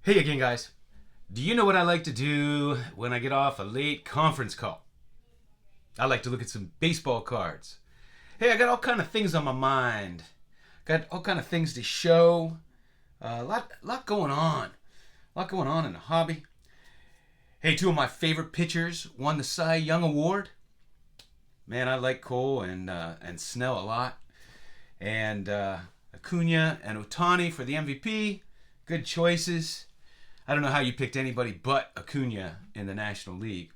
Hey again, guys. Do you know what I like to do when I get off a late conference call? I like to look at some baseball cards. Hey, I got all kind of things on my mind. Got all kind of things to show. A lot going on. A lot going on in the hobby. Hey, two of my favorite pitchers won the Cy Young Award. Man, I like Cole and Snell a lot. And Acuna and Ohtani for the MVP. Good choices. I don't know how you picked anybody but Acuna in the National League.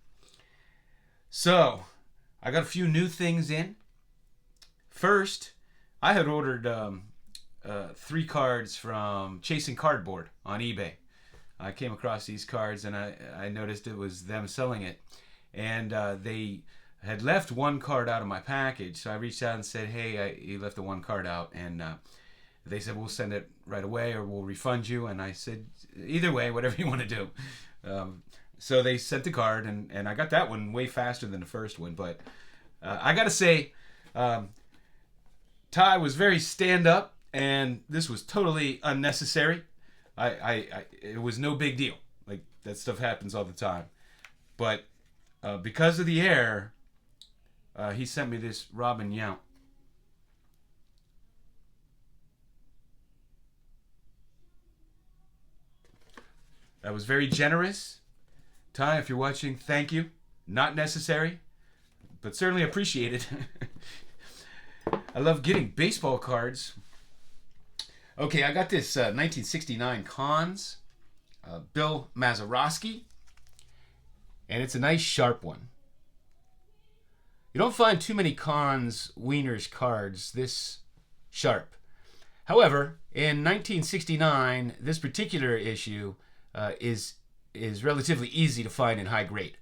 So, I got a few new things in. First, I had ordered 3 cards from Chasing Cardboard on eBay. I came across these cards and I noticed it was them selling it. And they had left one card out of my package. So I reached out and said, hey, you left the one card out. And they said, we'll send it right away or we'll refund you. And I said, either way, whatever you want to do. So they sent the card, and I got that one way faster than the first one. But I got to say, Ty was very stand-up, and this was totally unnecessary. It was no big deal. Like, that stuff happens all the time. But because of the air, he sent me this Robin Yount. That was very generous. Ty, if you're watching, thank you. Not necessary, but certainly appreciated. I love getting baseball cards. Okay, I got this 1969 Cons, Bill Mazeroski, and it's a nice sharp one. You don't find too many Cons Wieners cards this sharp. However, in 1969, this particular issue is relatively easy to find in high grade.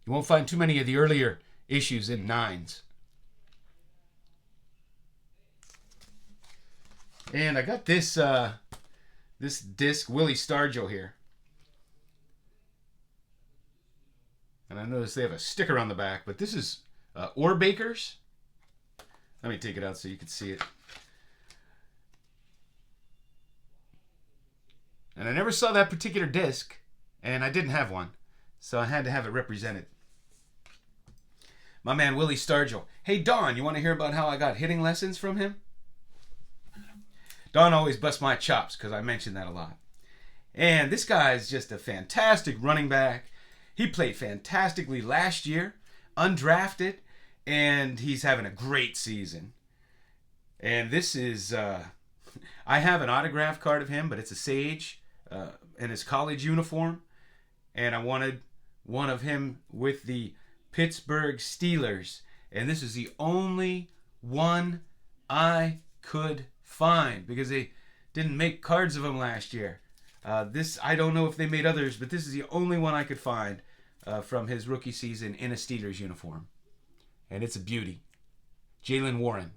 You won't find too many of the earlier issues in 9s. And I got this disc, Willie Stargell here. And I noticed they have a sticker on the back, but this is Orbakers. Let me take it out so you can see it. And I never saw that particular disc, and I didn't have one, so I had to have it represented. My man Willie Stargell. Hey Don, you want to hear about how I got hitting lessons from him? Don always busts my chops because I mention that a lot. And this guy is just a fantastic running back. He played fantastically last year, undrafted, and he's having a great season. And this is, I have an autograph card of him, but it's a Sage in his college uniform. And I wanted one of him with the Pittsburgh Steelers. And this is the only one I could find because they didn't make cards of him last year. This, I don't know if they made others, but this is the only one I could find from his rookie season in a Steelers uniform. And it's a beauty. Jaylen Warren.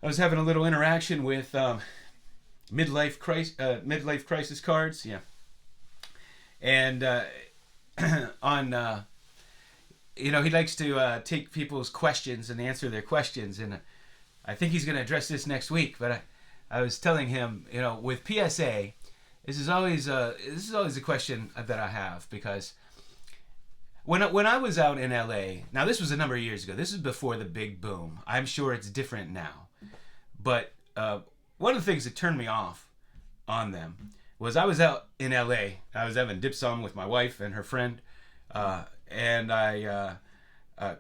I was having a little interaction with midlife crisis cards, yeah, and on he likes to take people's questions and answer their questions, and I think he's going to address this next week. But I was telling him, with PSA, this is always a question that I have because when I was out in LA, now this was a number of years ago. This is before the big boom. I'm sure it's different now. But one of the things that turned me off on them was I was out in LA. I was having dip sum with my wife and her friend. And I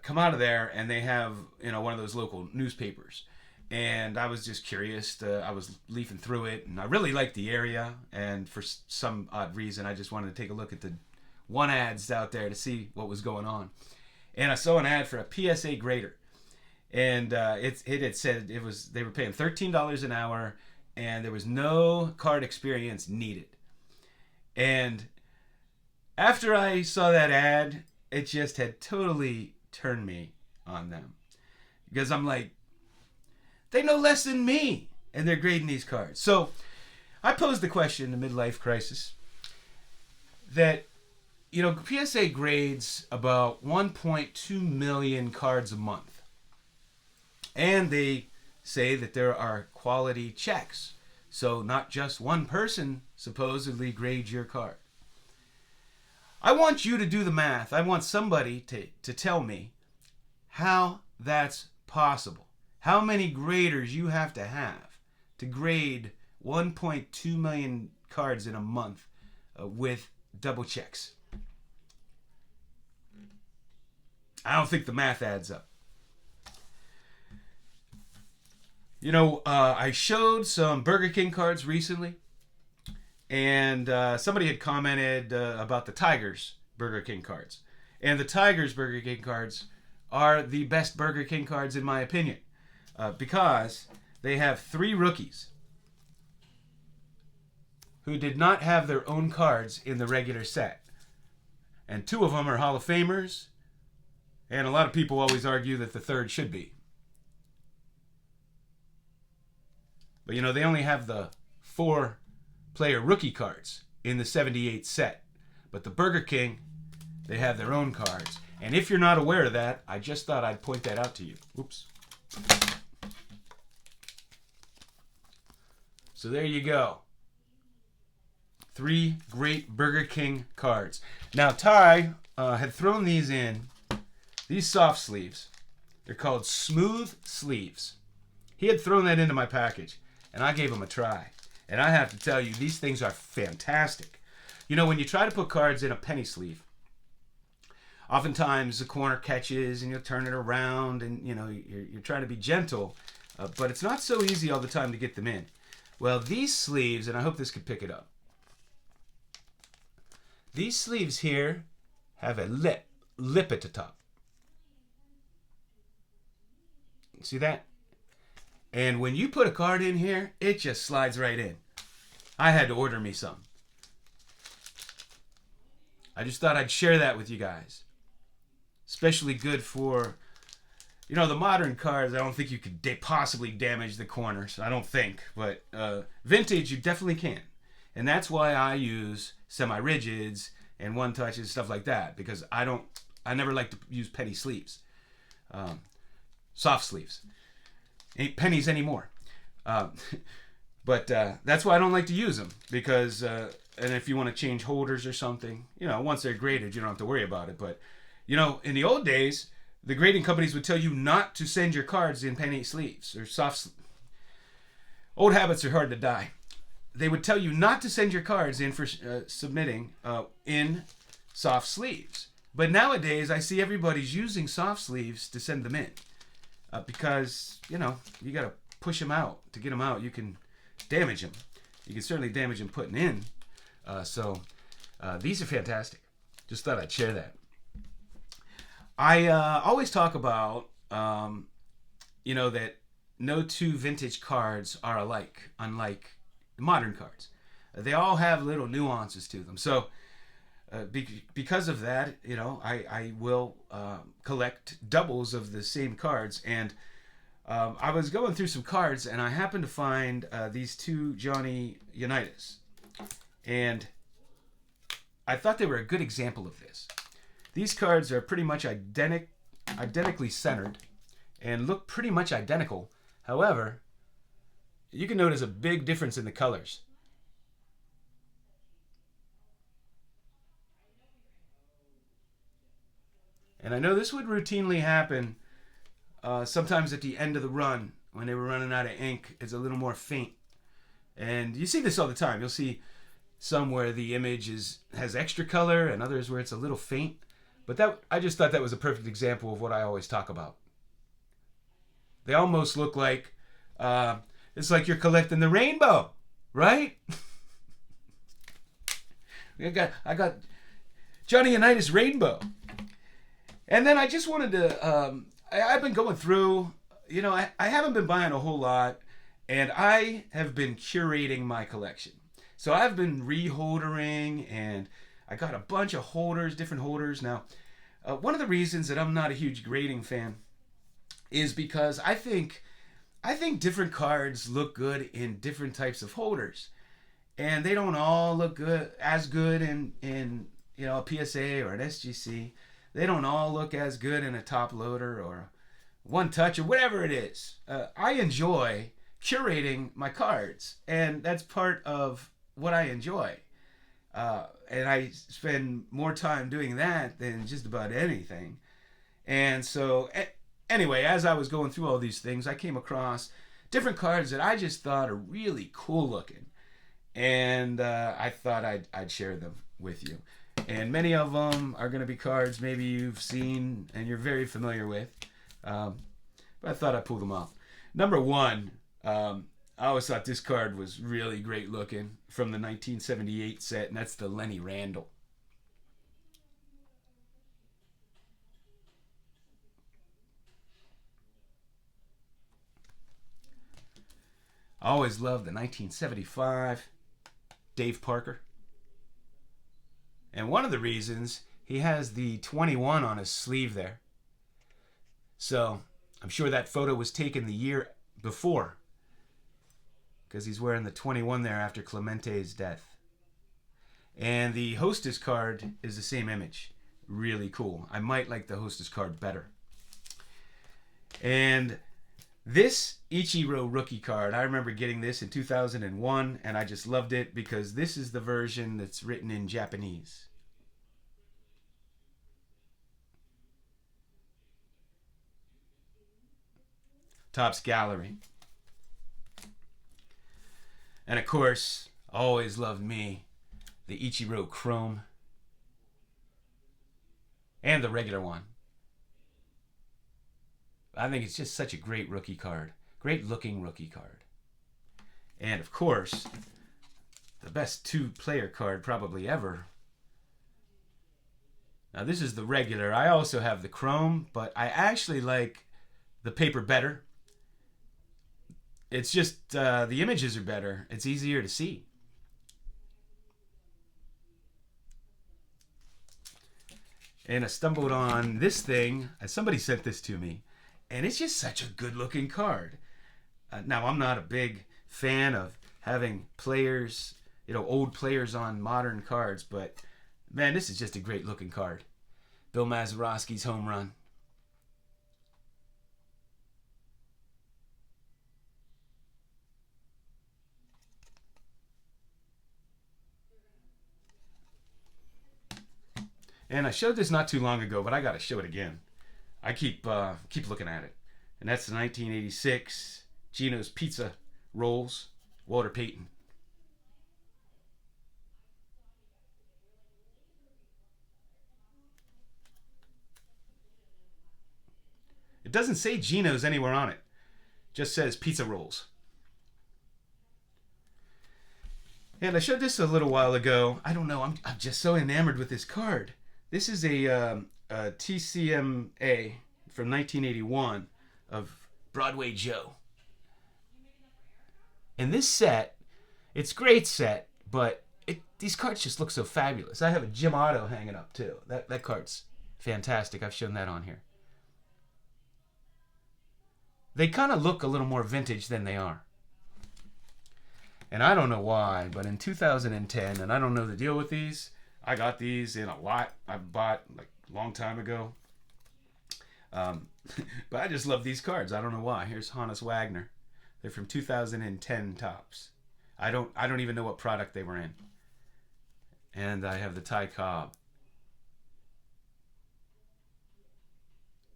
come out of there and they have, one of those local newspapers. And I was just curious. I was leafing through it and I really liked the area. And for some odd reason, I just wanted to take a look at the one ads out there to see what was going on. And I saw an ad for a PSA grader. And it had said they were paying $13 an hour, and there was no card experience needed. And after I saw that ad, it just had totally turned me on them, because I'm like, they know less than me, and they're grading these cards. So I posed the question in the midlife crisis that, PSA grades about 1.2 million cards a month. And they say that there are quality checks. So not just one person supposedly grades your card. I want you to do the math. I want somebody to tell me how that's possible. How many graders you have to grade 1.2 million cards in a month with double checks. I don't think the math adds up. I showed some Burger King cards recently, and somebody had commented about the Tigers Burger King cards. And the Tigers Burger King cards are the best Burger King cards in my opinion, because they have 3 rookies who did not have their own cards in the regular set. And 2 of them are Hall of Famers, and a lot of people always argue that the third should be. But they only have the 4-player rookie cards in the 78 set. But the Burger King, they have their own cards. And if you're not aware of that, I just thought I'd point that out to you. Oops. So there you go. 3 great Burger King cards. Now, Ty had thrown these in, these soft sleeves. They're called smooth sleeves. He had thrown that into my package, and I gave them a try. And I have to tell you, these things are fantastic. When you try to put cards in a penny sleeve, oftentimes the corner catches and you'll turn it around and, you're trying to be gentle, but it's not so easy all the time to get them in. Well, these sleeves, and I hope this could pick it up, these sleeves here have a lip at the top. See that? And when you put a card in here, it just slides right in. I had to order me some. I just thought I'd share that with you guys. Especially good for, the modern cards. I don't think you could possibly damage the corners. I don't think. But vintage, you definitely can. And that's why I use semi-rigids and one-touches, stuff like that. Because I never like to use penny sleeves. Soft sleeves. Ain't pennies anymore. But that's why I don't like to use them. Because, and if you want to change holders or something, once they're graded, you don't have to worry about it. But, in the old days, the grading companies would tell you not to send your cards in penny sleeves or soft. Old habits are hard to die. They would tell you not to send your cards in for submitting in soft sleeves. But nowadays, I see everybody's using soft sleeves to send them in. Because, you got to push them out. To get them out, you can damage them. You can certainly damage them putting in. So these are fantastic. Just thought I'd share that. I always talk about, that no 2 vintage cards are alike, unlike modern cards. They all have little nuances to them. So because of that, I will collect doubles of the same cards. And I was going through some cards, and I happened to find these 2 Johnny Unitas. And I thought they were a good example of this. These cards are pretty much identically centered and look pretty much identical. However, you can notice a big difference in the colors. And I know this would routinely happen sometimes at the end of the run when they were running out of ink. It's a little more faint. And you see this all the time. You'll see some where the image has extra color and others where it's a little faint. But I just thought that was a perfect example of what I always talk about. They almost look like, it's like you're collecting the rainbow, right? I got Johnny Unitas Rainbow. And then I just wanted to, I've been going through, I haven't been buying a whole lot, and I have been curating my collection. So I've been reholdering, and I got a bunch of holders, different holders. Now, one of the reasons that I'm not a huge grading fan is because I think different cards look good in different types of holders. and they don't all look good in a PSA or an SGC. They don't all look as good in a top loader or one touch or whatever it is. I enjoy curating my cards, and that's part of what I enjoy. And I spend more time doing that than just about anything. And so, anyway, as I was going through all these things, I came across different cards that I just thought are really cool looking, and I thought I'd share them with you. And many of them are going to be cards maybe you've seen and you're very familiar with, but I thought I'd pull them up. Number one, I always thought this card was really great looking from the 1978 set, and that's the Lenny Randle. I always loved the 1975 Dave Parker. And one of the reasons, he has the 21 on his sleeve there. So I'm sure that photo was taken the year before, because he's wearing the 21 there after Clemente's death. And the Hostess card is the same image. Really cool. I might like the Hostess card better. And this Ichiro rookie card, I remember getting this in 2001, and I just loved it because this is the version that's written in Japanese. Topps Gallery. And of course, always loved me, the Ichiro Chrome. And the regular one. I think it's just such a great rookie card. Great looking rookie card. And of course, the best two-player card probably ever. Now this is the regular. I also have the Chrome, but I actually like the paper better. It's just the images are better. It's easier to see. And I stumbled on this thing. Somebody sent this to me. And it's just such a good looking card. Now, I'm not a big fan of having players, old players on modern cards, but man, this is just a great looking card. Bill Mazeroski's home run. And I showed this not too long ago, but I got to show it again. I keep looking at it. And that's the 1986 Gino's Pizza Rolls, Walter Payton. It doesn't say Gino's anywhere on it. It just says Pizza Rolls. And I showed this a little while ago. I don't know. I'm just so enamored with this card. This is a TCMA from 1981 of Broadway Joe. And this set, it's a great set, but these cards just look so fabulous. I have a Jim Otto hanging up too. That card's fantastic. I've shown that on here. They kind of look a little more vintage than they are. And I don't know why, but in 2010, and I don't know the deal with these, I got these in a lot I bought like a long time ago. But I just love these cards. I don't know why. Here's Hannes Wagner. They're from 2010 Topps. I don't even know what product they were in. And I have the Ty Cobb.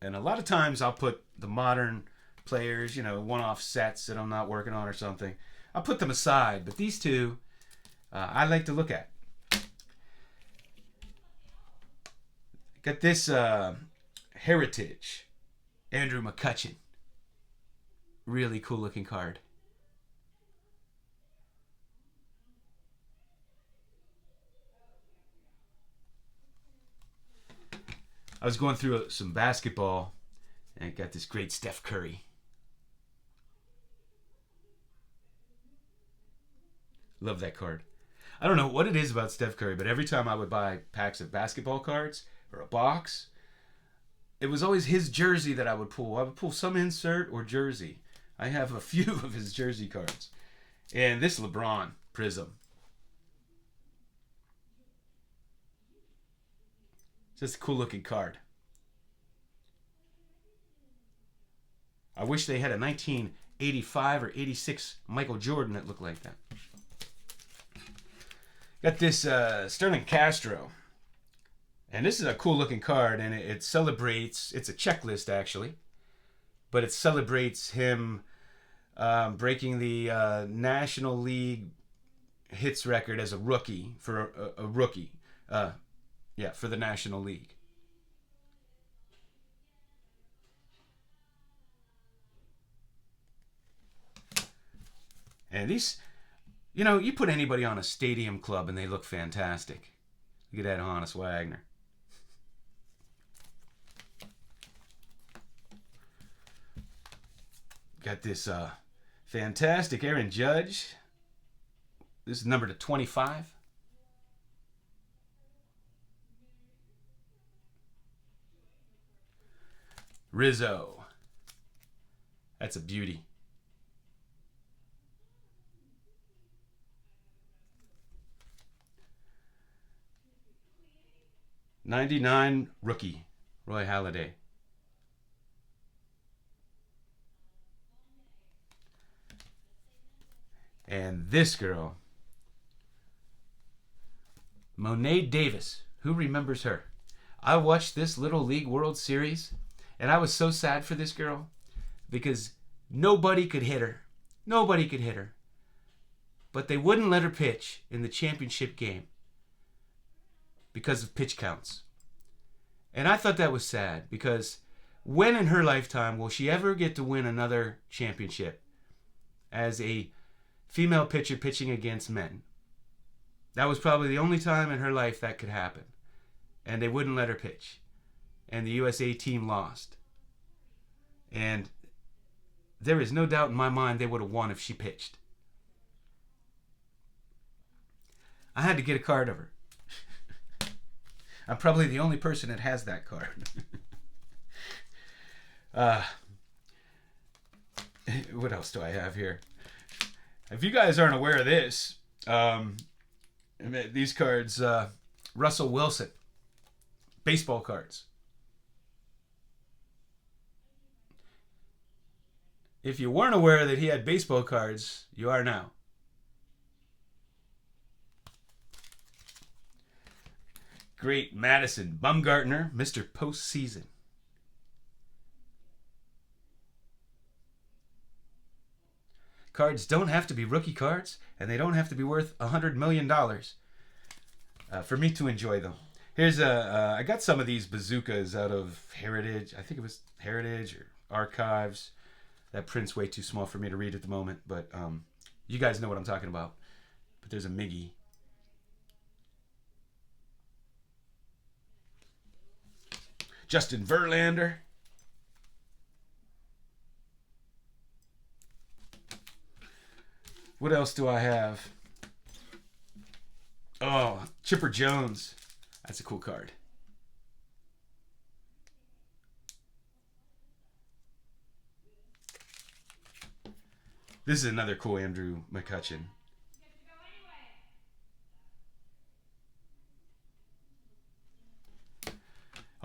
And a lot of times I'll put the modern players, one-off sets that I'm not working on or something. I'll put them aside, but these two I like to look at. Got this Heritage, Andrew McCutcheon. Really cool looking card. I was going through some basketball and got this great Steph Curry. Love that card. I don't know what it is about Steph Curry, but every time I would buy packs of basketball cards or a box, it was always his jersey that I would pull. I would pull some insert or jersey. I have a few of his jersey cards. And this LeBron Prism. Just a cool looking card. I wish they had a 1985 or 86 Michael Jordan that looked like that. Got this Sterling Castro. And this is a cool looking card, and it celebrates, it's a checklist actually, but it celebrates him breaking the National League hits record as a rookie, for a rookie. For the National League. And these, you put anybody on a stadium club and they look fantastic. Look at that Honus Wagner. Got this fantastic Aaron Judge. This is number to 25. Rizzo. That's a beauty. '99 rookie, Roy Halladay. And this girl, Monet Davis. Who remembers her? I watched this Little League World Series, and I was so sad for this girl because nobody could hit her. Nobody could hit her. But they wouldn't let her pitch in the championship game because of pitch counts. And I thought that was sad because when in her lifetime will she ever get to win another championship as a female pitcher pitching against men? That was probably the only time in her life that could happen. And they wouldn't let her pitch. And the USA team lost. And there is no doubt in my mind they would have won if she pitched. I had to get a card of her. I'm probably the only person that has that card. What else do I have here? If you guys aren't aware of this, these cards, Russell Wilson, baseball cards. If you weren't aware that he had baseball cards, you are now. Great Madison Bumgarner, Mr. Postseason. Cards don't have to be rookie cards, and they don't have to be worth $100 million for me to enjoy them. Here's I got some of these bazookas out of Heritage. I think it was Heritage or Archives. That print's way too small for me to read at the moment, but you guys know what I'm talking about. But there's a Miggy. Justin Verlander. What else do I have? Oh, Chipper Jones. That's a cool card. This is another cool Andrew McCutchen.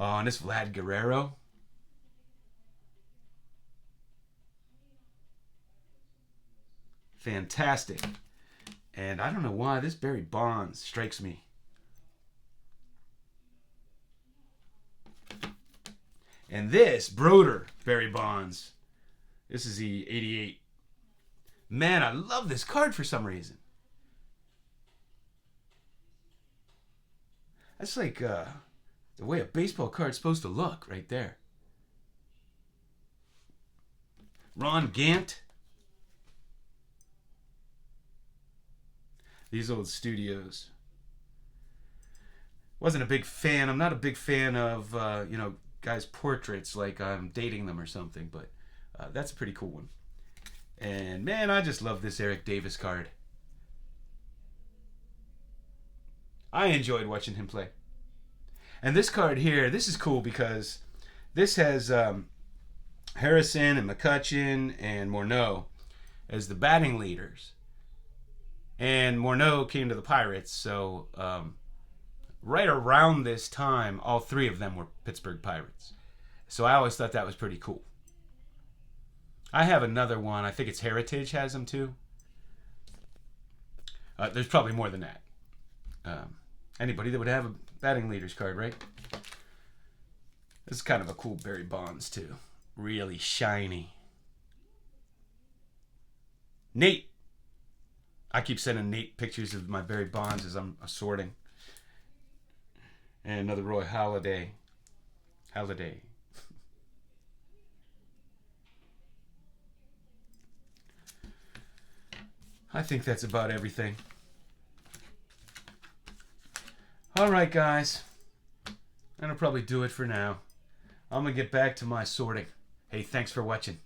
Oh, and this Vlad Guerrero. Fantastic. And I don't know why this Barry Bonds strikes me. And this Broder Barry Bonds. This is the 88. Man, I love this card for some reason. That's like the way a baseball card's supposed to look right there. Ron Gant. These old studios. Wasn't a big fan. I'm not a big fan of, guys' portraits like I'm dating them or something, but that's a pretty cool one. And man, I just love this Eric Davis card. I enjoyed watching him play. And this card here, this is cool because this has Harrison and McCutchen and Morneau as the batting leaders. And Morneau came to the Pirates, so right around this time, all three of them were Pittsburgh Pirates. So I always thought that was pretty cool. I have another one. I think it's Heritage has them too. There's probably more than that. Anybody that would have a batting leaders card, right? This is kind of a cool Barry Bonds too. Really shiny. Nate. I keep sending Nate pictures of my Barry Bonds as I'm assorting. And another Roy Halladay. I think that's about everything. Alright, guys. That'll probably do it for now. I'm going to get back to my sorting. Hey, thanks for watching.